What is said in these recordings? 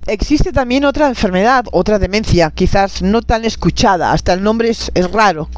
Existe también otra enfermedad, otra demencia, quizás no tan escuchada, hasta el nombre es raro.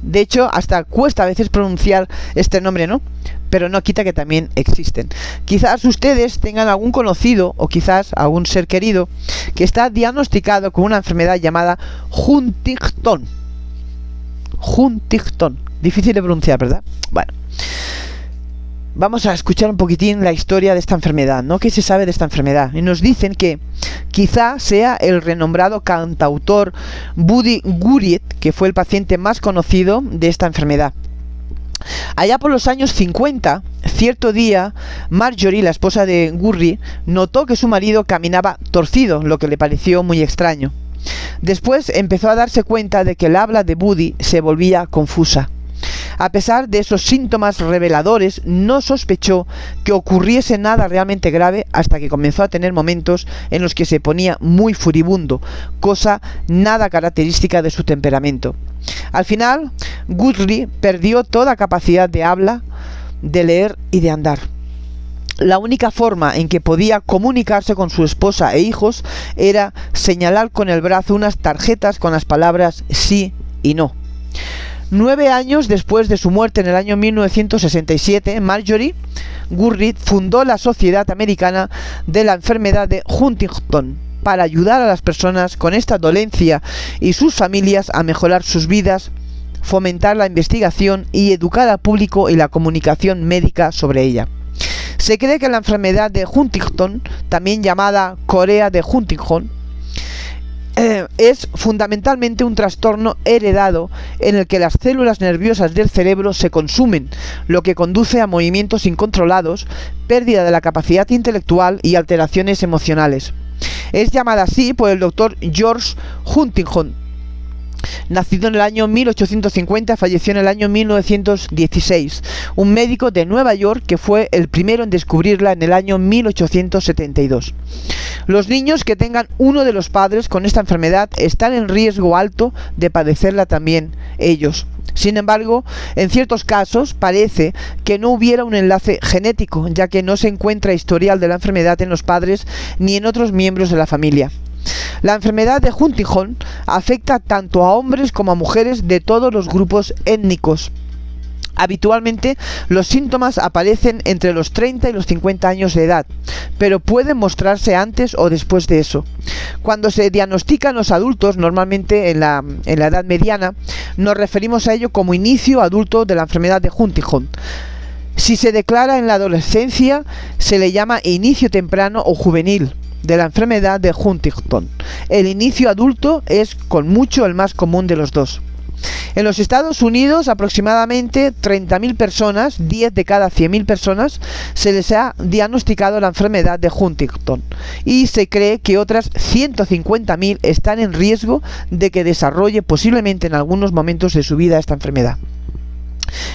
De hecho, hasta cuesta a veces pronunciar este nombre, ¿no? Pero no quita que también existen. Quizás ustedes tengan algún conocido o quizás algún ser querido que está diagnosticado con una enfermedad llamada Huntington. Huntington. Difícil de pronunciar, ¿verdad? Bueno. Vamos a escuchar un poquitín la historia de esta enfermedad, ¿no? ¿Qué se sabe de esta enfermedad? Y nos dicen que quizá sea el renombrado cantautor Buddy Guritz, que fue el paciente más conocido de esta enfermedad. Allá por los años 50, cierto día, Marjorie, la esposa de Guritz, notó que su marido caminaba torcido, lo que le pareció muy extraño. Después empezó a darse cuenta de que el habla de Buddy se volvía confusa. A pesar de esos síntomas reveladores, no sospechó que ocurriese nada realmente grave hasta que comenzó a tener momentos en los que se ponía muy furibundo, cosa nada característica de su temperamento. Al final, Guthrie perdió toda capacidad de habla, de leer y de andar. La única forma en que podía comunicarse con su esposa e hijos era señalar con el brazo unas tarjetas con las palabras sí y no. 9 años después de su muerte en el año 1967, Marjorie Guritz fundó la Sociedad Americana de la Enfermedad de Huntington para ayudar a las personas con esta dolencia y sus familias a mejorar sus vidas, fomentar la investigación y educar al público y la comunicación médica sobre ella. Se cree que la enfermedad de Huntington, también llamada Corea de Huntington, es fundamentalmente un trastorno heredado en el que las células nerviosas del cerebro se consumen, lo que conduce a movimientos incontrolados, pérdida de la capacidad intelectual y alteraciones emocionales. Es llamada así por el doctor George Huntington. Nacido en el año 1850, falleció en el año 1916, un médico de Nueva York que fue el primero en descubrirla en el año 1872. Los niños que tengan uno de los padres con esta enfermedad están en riesgo alto de padecerla también ellos. Sin embargo, en ciertos casos parece que no hubiera un enlace genético, ya que no se encuentra historial de la enfermedad en los padres ni en otros miembros de la familia. La enfermedad de Huntington afecta tanto a hombres como a mujeres de todos los grupos étnicos. Habitualmente los síntomas aparecen entre los 30 y los 50 años de edad, pero pueden mostrarse antes o después de eso. Cuando se diagnostican los adultos, normalmente en la edad mediana, nos referimos a ello como inicio adulto de la enfermedad de Huntington. Si se declara en la adolescencia, se le llama inicio temprano o juvenil de la enfermedad de Huntington. El inicio adulto es con mucho el más común de los dos. En los Estados Unidos, aproximadamente 30.000 personas, 10 de cada 100.000 personas, se les ha diagnosticado la enfermedad de Huntington y se cree que otras 150.000 están en riesgo de que desarrolle posiblemente en algunos momentos de su vida esta enfermedad.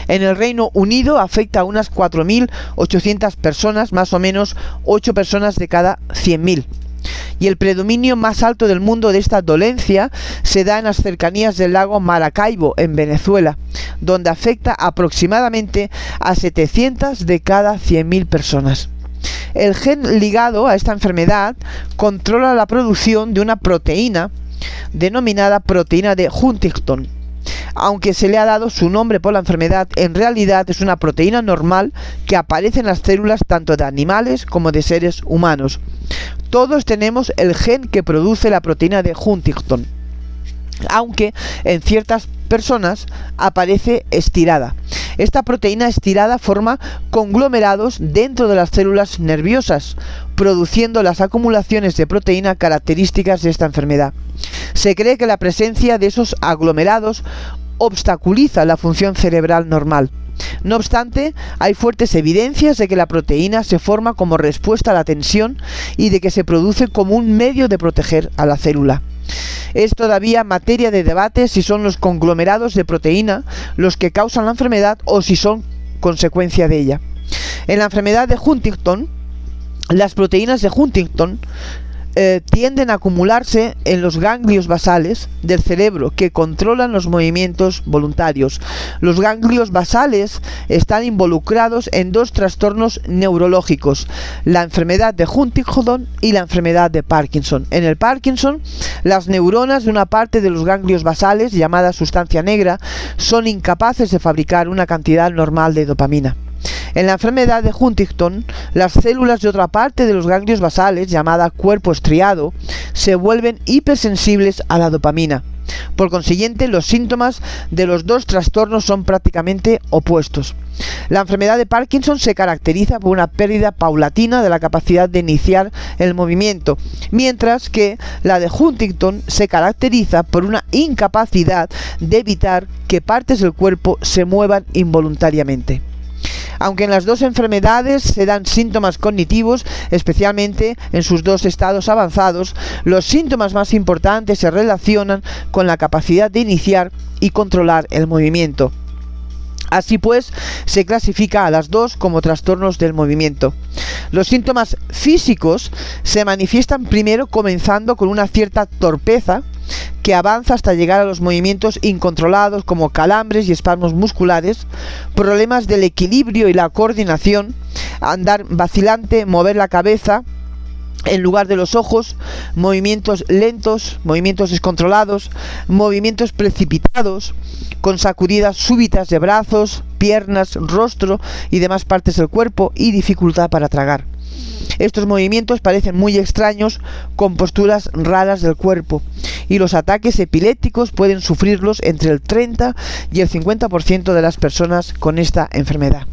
En el Reino Unido afecta a unas 4.800 personas, más o menos 8 personas de cada 100.000. Y el predominio más alto del mundo de esta dolencia se da en las cercanías del lago Maracaibo, en Venezuela, donde afecta aproximadamente a 700 de cada 100.000 personas. El gen ligado a esta enfermedad controla la producción de una proteína denominada proteína de Huntington. Aunque se le ha dado su nombre por la enfermedad, en realidad es una proteína normal que aparece en las células tanto de animales como de seres humanos. Todos tenemos el gen que produce la proteína de Huntington, aunque en ciertas personas aparece estirada. Esta proteína estirada forma conglomerados dentro de las células nerviosas, produciendo las acumulaciones de proteína características de esta enfermedad. Se cree que la presencia de esos aglomerados obstaculiza la función cerebral normal. No obstante, hay fuertes evidencias de que la proteína se forma como respuesta a la tensión y de que se produce como un medio de proteger a la célula. Es todavía materia de debate si son los conglomerados de proteína los que causan la enfermedad o si son consecuencia de ella. En la enfermedad de Huntington, las proteínas de Huntington tienden a acumularse en los ganglios basales del cerebro que controlan los movimientos voluntarios. Los ganglios basales están involucrados en dos trastornos neurológicos, la enfermedad de Huntington y la enfermedad de Parkinson. En el Parkinson, las neuronas de una parte de los ganglios basales, llamada sustancia negra, son incapaces de fabricar una cantidad normal de dopamina. En la enfermedad de Huntington, las células de otra parte de los ganglios basales, llamada cuerpo estriado, se vuelven hipersensibles a la dopamina. Por consiguiente, los síntomas de los dos trastornos son prácticamente opuestos. La enfermedad de Parkinson se caracteriza por una pérdida paulatina de la capacidad de iniciar el movimiento, mientras que la de Huntington se caracteriza por una incapacidad de evitar que partes del cuerpo se muevan involuntariamente. Aunque en las dos enfermedades se dan síntomas cognitivos, especialmente en sus dos estados avanzados, los síntomas más importantes se relacionan con la capacidad de iniciar y controlar el movimiento. Así pues, se clasifica a las dos como trastornos del movimiento. Los síntomas físicos se manifiestan primero comenzando con una cierta torpeza que avanza hasta llegar a los movimientos incontrolados como calambres y espasmos musculares, problemas del equilibrio y la coordinación, andar vacilante, mover la cabeza en lugar de los ojos, movimientos lentos, movimientos descontrolados, movimientos precipitados, con sacudidas súbitas de brazos, piernas, rostro y demás partes del cuerpo y dificultad para tragar. Estos movimientos parecen muy extraños, con posturas raras del cuerpo, y los ataques epilépticos pueden sufrirlos entre el 30 y el 50% de las personas con esta enfermedad.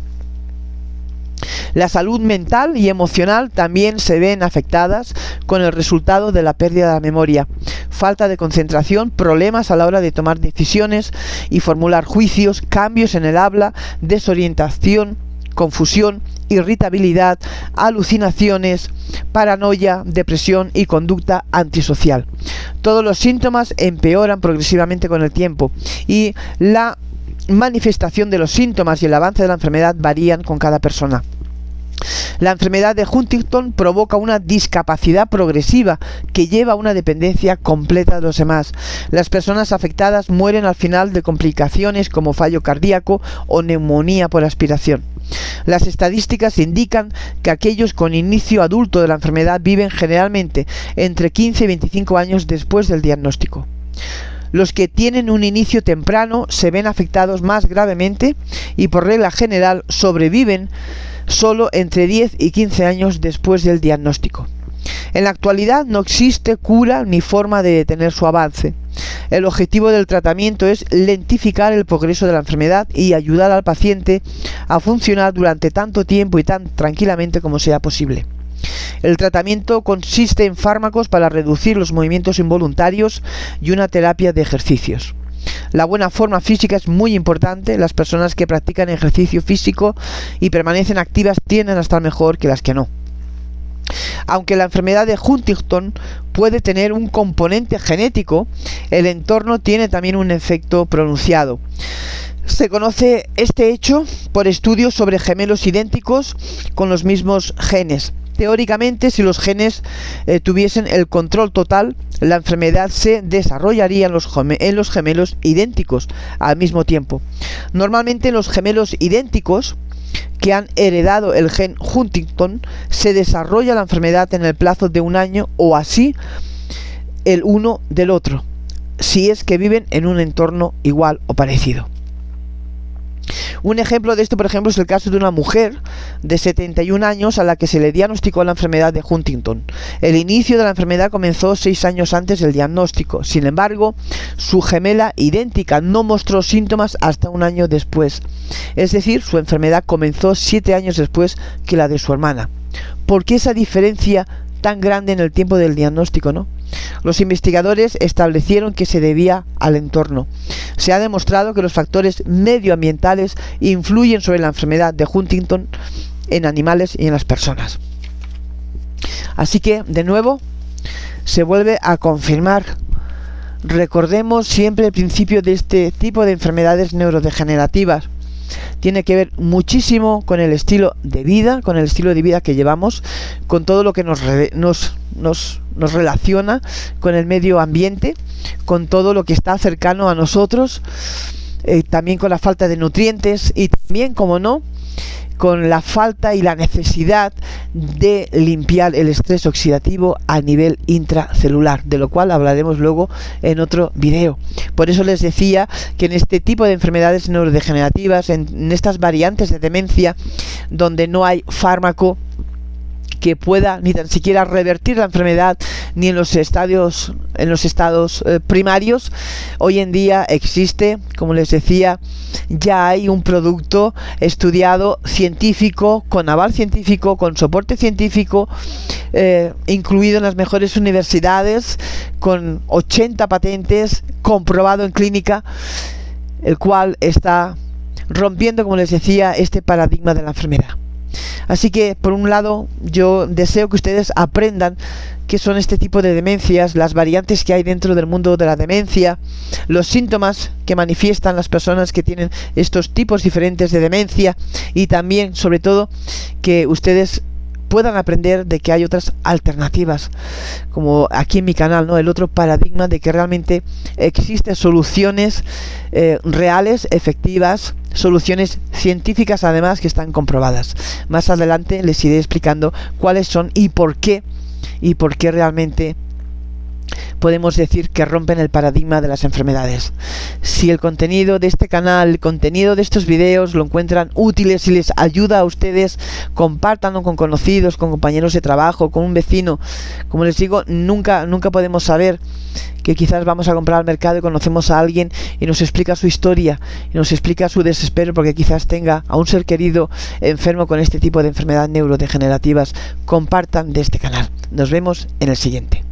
La salud mental y emocional también se ven afectadas con el resultado de la pérdida de la memoria, falta de concentración, problemas a la hora de tomar decisiones y formular juicios, cambios en el habla, desorientación, confusión, irritabilidad, alucinaciones, paranoia, depresión y conducta antisocial. Todos los síntomas empeoran progresivamente con el tiempo y la manifestación de los síntomas y el avance de la enfermedad varían con cada persona. La enfermedad de Huntington provoca una discapacidad progresiva que lleva a una dependencia completa de los demás. Las personas afectadas mueren al final de complicaciones como fallo cardíaco o neumonía por aspiración. Las estadísticas indican que aquellos con inicio adulto de la enfermedad viven generalmente entre 15 y 25 años después del diagnóstico. Los que tienen un inicio temprano se ven afectados más gravemente y por regla general sobreviven solo entre 10 y 15 años después del diagnóstico. En la actualidad no existe cura ni forma de detener su avance. El objetivo del tratamiento es lentificar el progreso de la enfermedad y ayudar al paciente a funcionar durante tanto tiempo y tan tranquilamente como sea posible. El tratamiento consiste en fármacos para reducir los movimientos involuntarios y una terapia de ejercicios. La buena forma física es muy importante. Las personas que practican ejercicio físico y permanecen activas tienden a estar mejor que las que no. Aunque la enfermedad de Huntington puede tener un componente genético, el entorno tiene también un efecto pronunciado. Se conoce este hecho por estudios sobre gemelos idénticos con los mismos genes. Teóricamente, si los genes tuviesen el control total, la enfermedad se desarrollaría en los gemelos idénticos al mismo tiempo. Normalmente en los gemelos idénticos que han heredado el gen Huntington se desarrolla la enfermedad en el plazo de un año o así el uno del otro, si es que viven en un entorno igual o parecido. Un ejemplo de esto, por ejemplo, es el caso de una mujer de 71 años a la que se le diagnosticó la enfermedad de Huntington. El inicio de la enfermedad comenzó 6 años antes del diagnóstico. Sin embargo, su gemela idéntica no mostró síntomas hasta un año después. Es decir, su enfermedad comenzó 7 años después que la de su hermana. ¿Por qué esa diferencia tan grande en el tiempo del diagnóstico, no? Los investigadores establecieron que se debía al entorno. Se ha demostrado que los factores medioambientales influyen sobre la enfermedad de Huntington en animales y en las personas. Así que, de nuevo, se vuelve a confirmar. Recordemos siempre el principio de este tipo de enfermedades neurodegenerativas. tiene que ver muchísimo con el estilo de vida, que llevamos, con todo lo que nos relaciona con el medio ambiente, con todo lo que está cercano a nosotros, también con la falta de nutrientes y también, como no, con la falta y la necesidad de limpiar el estrés oxidativo a nivel intracelular, de lo cual hablaremos luego en otro video. Por eso les decía que en este tipo de enfermedades neurodegenerativas, en estas variantes de demencia, donde no hay fármaco que pueda ni tan siquiera revertir la enfermedad ni en los estados primarios, hoy en día existe, como les decía, ya hay un producto estudiado científico, con aval científico, con soporte científico, incluido en las mejores universidades, con 80 patentes, comprobado en clínica, el cual está rompiendo, como les decía, este paradigma de la enfermedad. Así que, por un lado, yo deseo que ustedes aprendan qué son este tipo de demencias, las variantes que hay dentro del mundo de la demencia, los síntomas que manifiestan las personas que tienen estos tipos diferentes de demencia, y también, sobre todo, que ustedes puedan aprender de que hay otras alternativas, como aquí en mi canal, ¿no? El otro paradigma de que realmente existen soluciones reales, efectivas, soluciones científicas además que están comprobadas. Más adelante les iré explicando cuáles son y por qué realmente podemos decir que rompen el paradigma de las enfermedades. Si el contenido de este canal, el contenido de estos videos lo encuentran útiles y les ayuda a ustedes, compártanlo con conocidos, con compañeros de trabajo, con un vecino. Como les digo, nunca podemos saber que quizás vamos a comprar al mercado y conocemos a alguien y nos explica su historia y nos explica su desespero porque quizás tenga a un ser querido enfermo con este tipo de enfermedades neurodegenerativas. Compartan de este canal. Nos vemos en el siguiente.